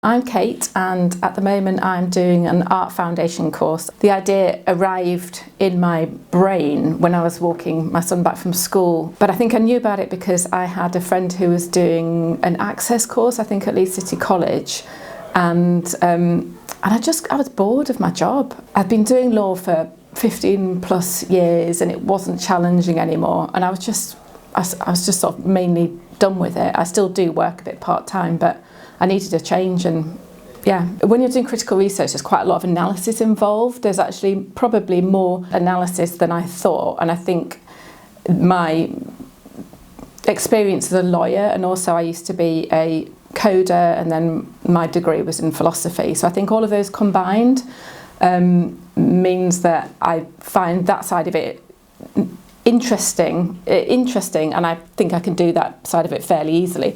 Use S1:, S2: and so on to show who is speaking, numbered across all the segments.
S1: I'm Kate, and at the moment I'm doing an art foundation course. The idea arrived in my brain when I was walking my son back from school, but I think I knew about it because I had a friend who was doing an access course, I think at Leeds City College, and I was bored of my job. I'd been doing law for 15 plus years and it wasn't challenging anymore, and I was just sort of mainly done with it. I still do work a bit part-time, but I needed a change. And yeah, when you're doing critical research, there's quite a lot of analysis involved. There's actually probably more analysis than I thought, and I think my experience as a lawyer, and also I used to be a coder, and then my degree was in philosophy, so I think all of those combined means that I find that side of it interesting, and I think I can do that side of it fairly easily.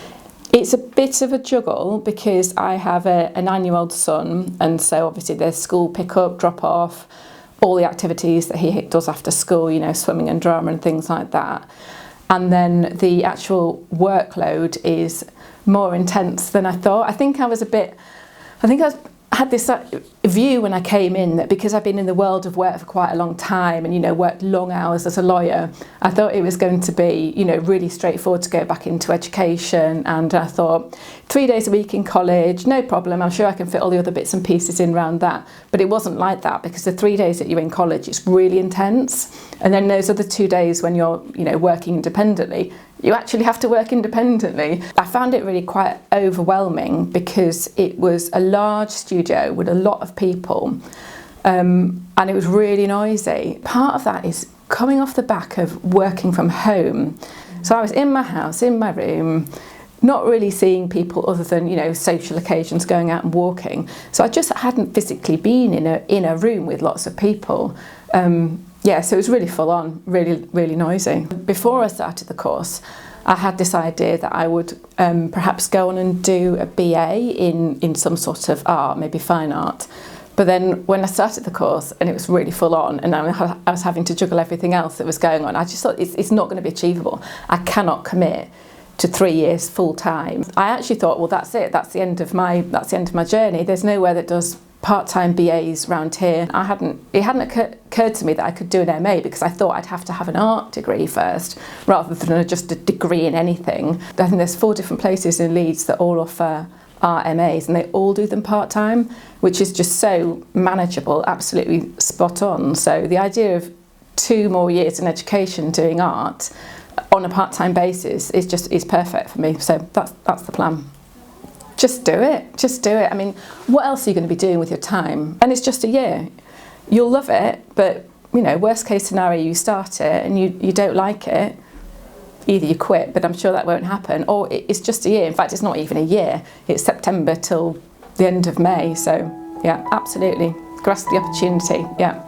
S1: It's a bit of a juggle because I have a 9-year-old son, and so obviously there's school pick up, drop off, all the activities that he does after school, you know, swimming and drama and things like that. And then the actual workload is more intense than I thought. I had this view when I came in that because I've been in the world of work for quite a long time and, you know, worked long hours as a lawyer, I thought it was going to be, you know, really straightforward to go back into education. And I thought 3 days a week in college, no problem, I'm sure I can fit all the other bits and pieces in around that. But it wasn't like that, because the 3 days that you're in college, it's really intense. And then those other 2 days when you're, you know, working independently, you actually have to work independently. I found it really quite overwhelming because it was a large studio with a lot of people, and it was really noisy. Part of that is coming off the back of working from home. So I was in my house, in my room, not really seeing people other than, you know, social occasions, going out and walking. So I just hadn't physically been in a room with lots of people. Yeah, so it was really full on, really, really noisy. Before I started the course, I had this idea that I would perhaps go on and do a BA in some sort of art, maybe fine art. But then when I started the course and it was really full on, and I was having to juggle everything else that was going on, I just thought it's not going to be achievable. I cannot commit to 3 years full time. I actually thought, well, that's it. That's the end of my journey. There's nowhere that does part-time BAs around here. It hadn't occurred to me that I could do an MA, because I thought I'd have to have an art degree first rather than just a degree in anything. I think there's 4 different places in Leeds that all offer art MAs, and they all do them part-time, which is just so manageable, absolutely spot on. So the idea of 2 more years in education doing art on a part-time basis is perfect for me. So that's the plan. Just do it, just do it. I mean, what else are you going to be doing with your time? And it's just a year. You'll love it, but, you know, worst case scenario, you start it and you don't like it, either you quit, but I'm sure that won't happen, or it's just a year. In fact, it's not even a year. It's September till the end of May. So, yeah, absolutely. Grasp the opportunity, yeah.